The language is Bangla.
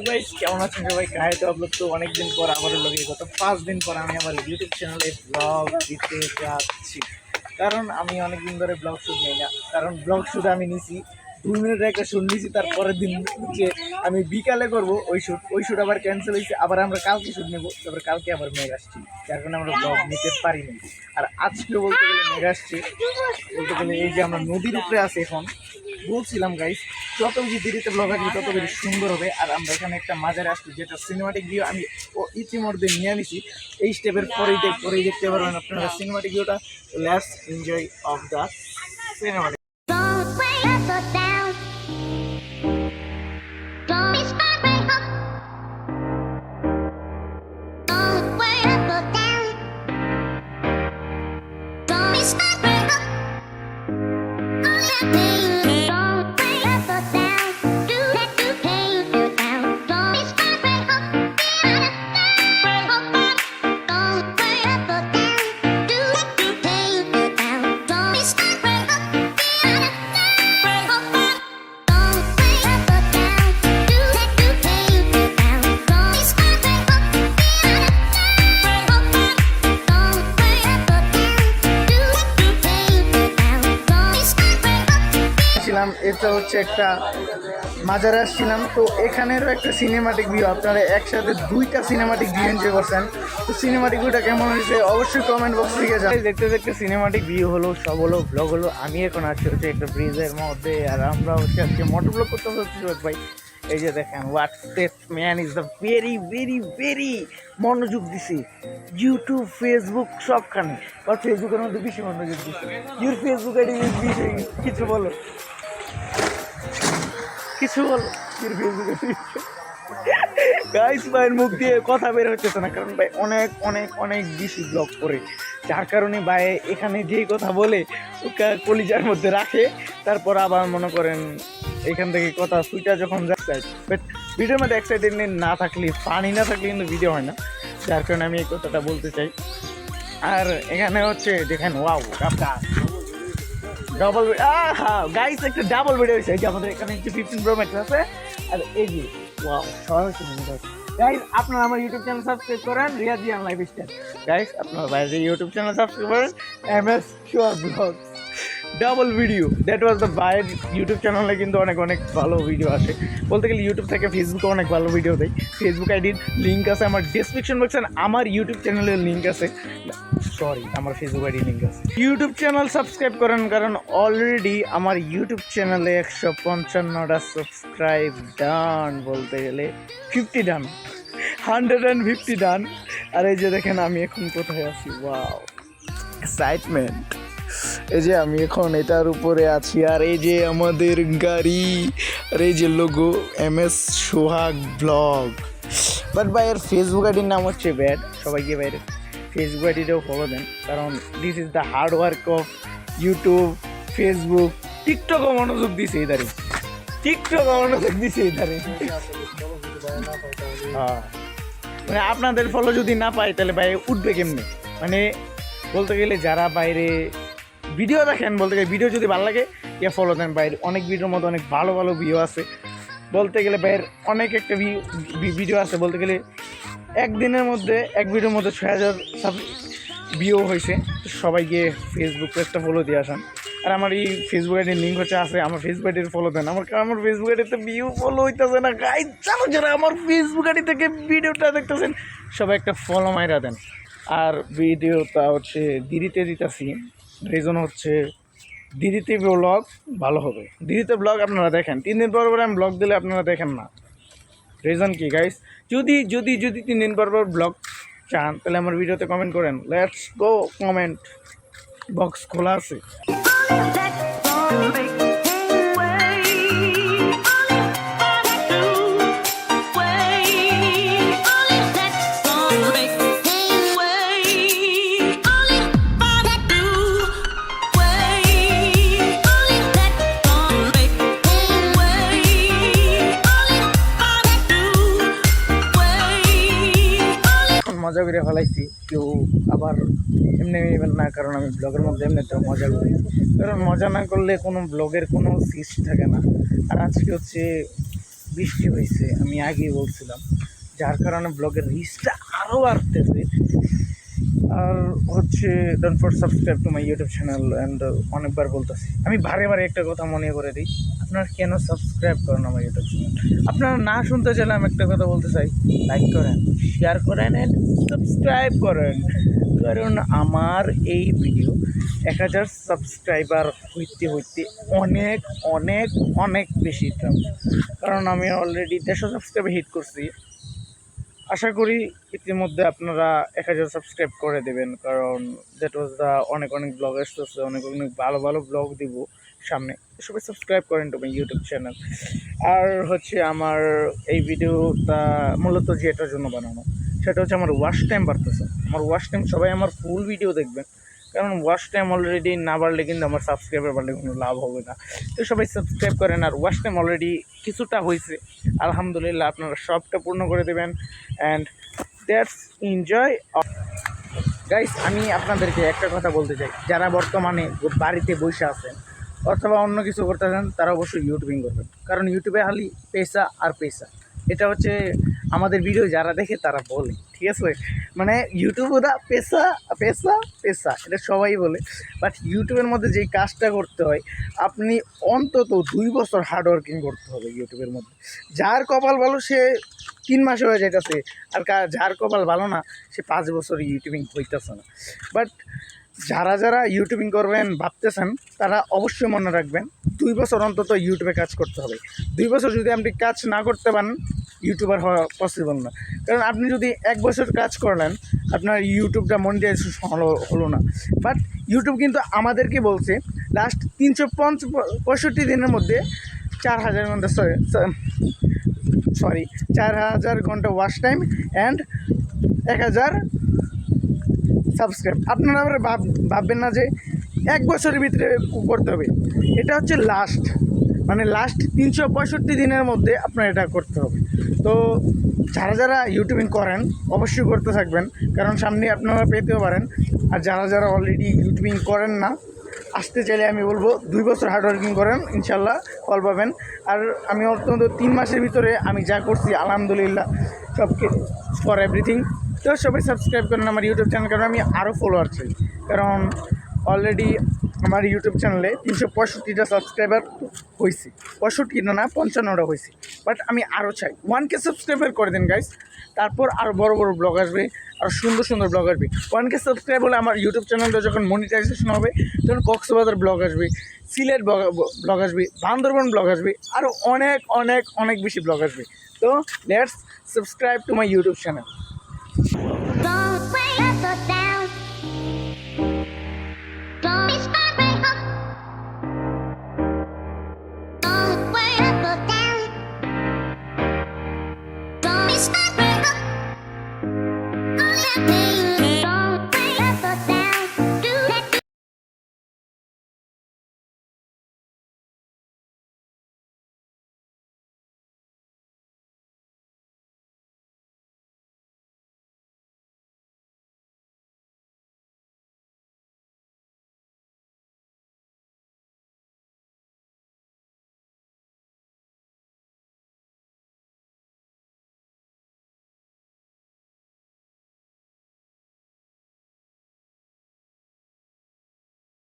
গাইস কেমন আছেন সবাই? কাহিনী আপলোড তো অনেকদিন পর আবার লগে গত 5 দিন পর আমি আমার ইউটিউব চ্যানেলে ব্লগ দিতে যাচ্ছি। কারণ আমি অনেকদিন ধরে ব্লগ শুট নেই না, কারণ ব্লগ শুট আমি নিছি 2 মিনিটের একটা শুট নিছি, তারপরের দিন যে আমি বিকালে করব ওই শুট আবার ক্যান্সেল হয়েছে। আবার আমরা কালকে শুট নেবো, তারপরে কালকে আবার মেঘ আসছি, যার কারণে আমরা ব্লগ নিতে পারিনি। আর আজকেও বলতে গেলে মেঘ আসছে, বলতে গেলে এই যে আমরা নদীর উপরে আছি এখন। বলছিলাম গাইস, যত বেশি দেরিতে ব্লগ আসবে তত বেশি সুন্দর হবে। আর আমরা এখানে একটা মাজারে আসছি, যেটা সিনেমাটিক ভিউ আমি ইতিমধ্যে নিয়ে নিছি। এই স্টেপের পরেই দেখতে পারবেন আপনারা সিনেমাটিক ভিউটা। Let's enjoy of the cinematic. এটা হচ্ছে একটা মাজারে আসছিলাম, তো এখানেরও একটা সিনেমাটিক ভিউ। আপনারা একসাথে 2টা সিনেমাটিক ভিউ এনজয় করছেন। তো সিনেমাটিক ভিউটা কেমন হয়েছে অবশ্যই কমেন্ট বক্সে লিখে যান। দেখতে দেখতে সিনেমাটিক ভিউ হলো, সব হলো, ব্লগ হলো। আমি এখন আছি হচ্ছে একটা ব্রিজের মধ্যে, আর আমরা হচ্ছে আজকে মোটর ব্লগ করতে হচ্ছে ভাই। এই যে দেখেন, WhatsApp man is the very very very মনোযোগ দিছি ইউটিউব ফেসবুক সবখানে। আর ফেসবুকের মধ্যে বেশি মনোযোগ দিছি। ইউর ফেসবুক আইডি বিষয় কিছু বলো, কিছু বলো। গাইস ভাইয়ের মুখ দিয়ে কথা বের হচ্ছে না, কারণ ভাই অনেক অনেক অনেক বেশি ব্লগ করে, যার কারণে ভাই এখানে যেই কথা বলে ওকে কলিজার মধ্যে রাখে, তারপর আবার মনে করেন এখান থেকে কথা সুইটা যখন যাচ্ছে। বাট ভিডিওর মধ্যে এক্সাইটেডনেস না থাকলে, পানি না থাকলে কিন্তু ভিডিও হয় না, যার কারণে আমি এই কথাটা বলতে চাই। আর এখানে হচ্ছে দেখেন, ওয়াও ডাবল গাইস, একটা ডাবল ভিডিও হয়েছে। এই যে আমাদের এখানে 15 Pro Max আছে, আর এই যে ওয়াও গাইস, আপনারা আমার ইউটিউব চ্যানেল সাবস্ক্রাইব করেন, রিয়াজিয়ান লাইফস্টাইল। গাইস আপনারা বাইরে ইউটিউব চ্যানেল সাবস্ক্রাইব করেন, MS Sure Vlogs double video. That was the বাইরের ইউটিউব চ্যানেলে কিন্তু অনেক অনেক ভালো ভিডিও আসে। বলতে গেলে ইউটিউব থেকে ফেসবুকে অনেক ভালো ভিডিও দেয়। ফেসবুক আইডির লিঙ্ক আছে আমার ডিসক্রিপশন বক্সে, আমার ইউটিউব চ্যানেলের লিঙ্ক আছে, সরি আমার ফেসবুক আইডি লিঙ্ক আছে। ইউটিউব চ্যানেল সাবস্ক্রাইব করেন, কারণ অলরেডি আমার ইউটিউব চ্যানেলে 155টা সাবস্ক্রাইব ডান, বলতে গেলে 50 ডান, 150 ডান। আর এই যে দেখেন আমি এখন কোথায় আছি, ওয়াও এক্সাইটমেন্ট। এই যে আমি এখন এটার উপরে আছি, আর এই যে আমাদের গাড়ি, আর এই যে logo MS Sohag blog. But ভাইয়ের ফেসবুক আইডির নাম হচ্ছে ব্যাড। সবাইকে বাইরে ফেসবুক আইডিটাও ফলো দেন, কারণ this is the hard work of YouTube, Facebook, টিকটকও মনোযোগ দিছে এদারে, হ্যাঁ মানে আপনাদের ফলো যদি না পাই তাহলে ভাই উঠবে কেমনি? মানে বলতে গেলে যারা বাইরে ভিডিও দেখেন, বলতে গেলে ভিডিও যদি ভালো লাগে ইয়া ফলো দেন। বাইরে অনেক ভিডিওর মধ্যে অনেক ভালো ভালো ভিউ আছে। বলতে গেলে বাইরের অনেক একটা ভিডিও আছে, বলতে গেলে একদিনের মধ্যে এক ভিডিওর মধ্যে 6000 ভিউ হয়েছে। সবাই গিয়ে ফেসবুক পেজটা ফলো দিয়ে আসেন। আর আমার এই ফেসবুক আইডির লিঙ্ক হচ্ছে আছে, আমার ফেসবুক আইডির ফলো দেন। আমার ফেসবুক আইডিতে ভিউ ফলো হইতেছে না গাইস। জানো যারা আমার ফেসবুক আইডি থেকে ভিডিওটা দেখতেছেন সবাই একটা ফলো মাইরা দেন। আর ভিডিওটা হচ্ছে দেরিতে দিতেছি, রিজন হচ্ছে দেরিতে ব্লগ ভালো হবে। দেরিতে ব্লগ আপনারা দেখেন, 3 দিন পর পর আমি ব্লগ দিলে আপনারা দেখেন না। রিজন কি গাইস? যদি 3 দিন পর ব্লগ চান তাহলে আমার ভিডিওতে কমেন্ট করেন। লেটস গো, কমেন্ট বক্স খোলা আছে। মজা করে ফেলাইছি, কেউ আবার এমনি নেবেন না, কারণ আমি ব্লগের মধ্যে এমনিতেও মজা করি, কারণ মজা না করলে কোনো ব্লগের কোনো সিস্ট থাকে না। আর আজকে হচ্ছে বৃষ্টি হয়েছে, আমি আগেই বলছিলাম, যার কারণে ব্লগের রিচটা আরও বাড়তেছে। আর হচ্ছে don't for subscribe to my YouTube channel and অনেকবার বলতেছি, আমি বারে বারে একটা কথা মনে করে দিই, আপনারা কেন সাবস্ক্রাইব করেন আমার ইউটিউব চ্যানেল? আপনারা না শুনতে চাইলে আমি একটা কথা বলতে চাই, লাইক করেন, শেয়ার করেন অ্যান্ড সাবস্ক্রাইব করেন। কারণ আমার এই ভিডিও 1000 সাবস্ক্রাইবার হইতে হইতে অনেক অনেক অনেক বেশি টাফ। কারণ আমি অলরেডি 150 সাবস্ক্রাইবার হিট করছি। আশা করি ইতিমধ্যে আপনারা 1000 সাবস্ক্রাইব করে দেবেন, কারণ দ্যাট ওয়াজ দ্য অনেক অনেক ব্লগ আসতেছে, অনেক অনেক ভালো ভালো ব্লগ দিব সামনে। সবাই সাবস্ক্রাইব করেন টু মাই ইউটিউব চ্যানেল। আর হচ্ছে আমার এই ভিডিওটা মূলত যেটার জন্য বানানো, সেটা হচ্ছে আমার ওয়াচ টাইম বাড়তেছে। আমার ওয়াচ টাইম, সবাই আমার ফুল ভিডিও দেখবেন, কারণ ওয়াচ টাইম অলরেডি না বাড়লে কিন্তু আমার সাবস্ক্রাইবার বাড়লে কোনো লাভ হবে না। তো সবাই সাবস্ক্রাইব করেন। আর ওয়াচ টাইম অলরেডি কিছুটা হয়েছে, আলহামদুলিল্লাহ, আপনারা সবটা পূর্ণ করে দেবেন অ্যান্ড দ্যাটস এনজয়। গাইস, আমি আপনাদেরকে একটা কথা বলতে চাই, যারা বর্তমানে বাড়িতে বসে আছেন অথবা অন্য কিছু করতেছেন, তারা অবশ্যই ইউটিউবিং করবেন, কারণ ইউটিউবে খালি পেশা আর পেশা। এটা হচ্ছে আমাদের ভিডিও যারা দেখে তারা বলে, ঠিক আছে, মানে ইউটিউবরা পেশা পেশা পেশা, এটা সবাই বলে। বাট ইউটিউবের মধ্যে যেই কাজটা করতে হয়, আপনি অন্তত 2 বছর হার্ডওয়ার্কিং করতে হবে ইউটিউবের মধ্যে। যার কপাল ভালো সে 3 মাসে হয়ে যাইতেছে, আর যার কপাল ভালো না সে 5 বছর ইউটিউবিং হইতেছে না। বাট যারা যারা ইউটিউবিং করবেন ভাবতেছেন, তারা অবশ্যই মনে রাখবেন 2 বছর অন্তত ইউটিউবে কাজ করতে হবে। 2 বছর যদি আপনি কাজ না করতে পারেন, ইউটিউবার হওয়া পসিবল না। কারণ আপনি যদি 1 বছর কাজ করলেন, আপনার ইউটিউবটা মনিটাইজেশন হলো না। বাট ইউটিউব কিন্তু আমাদেরকে বলছে লাস্ট 365 দিনের মধ্যে 4000 ঘন্টা, সরি 4000 ঘন্টা ওয়াচ টাইম অ্যান্ড 1000 সাবস্ক্রাইব। আপনারা আবার ভাববেন না যে 1 বছরের ভিতরে করতে হবে, এটা হচ্ছে লাস্ট, মানে লাস্ট 365 দিনের মধ্যে আপনার এটা করতে হবে। তো যারা যারা ইউটিউবিং করেন অবশ্যই করতে থাকবেন, কারণ সামনে আপনারা পেতেও পারেন। আর যারা যারা অলরেডি ইউটিউবিং করেন না, আসতে চাইলে আমি বলবো 2 বছর হার্ডওয়ার্কিং করেন, ইনশাল্লাহ ফল পাবেন। আর আমি অন্তত 3 মাসের ভিতরে আমি যা করছি আলহামদুলিল্লাহ, সবকে ফর এভরিথিং। তো সবাই সাবস্ক্রাইব করেন আমার ইউটিউব চ্যানেল, কারণ আমি আরও ফলোয়ার চাই। কারণ অলরেডি আমার ইউটিউব চ্যানেলে 365টা সাবস্ক্রাইবার হয়েছে, 65টা না 55টা হয়েছে। বাট আমি আরও চাই 1K সাবস্ক্রাইবার করে দিন গাইস, তারপর আরও বড় বড় ব্লগ আসবে, আর সুন্দর সুন্দর ব্লগ আসবে। 1K সাবস্ক্রাইব হলে আমার ইউটিউব চ্যানেলটা যখন মনিটাইজেশন হবে, তখন কক্সবাজার ব্লগ আসবে, সিলেট ব্লগ আসবে, বান্দরবান ব্লগ আসবে, আরও অনেক অনেক অনেক বেশি ব্লগ আসবে। তো let's subscribe to my YouTube channel.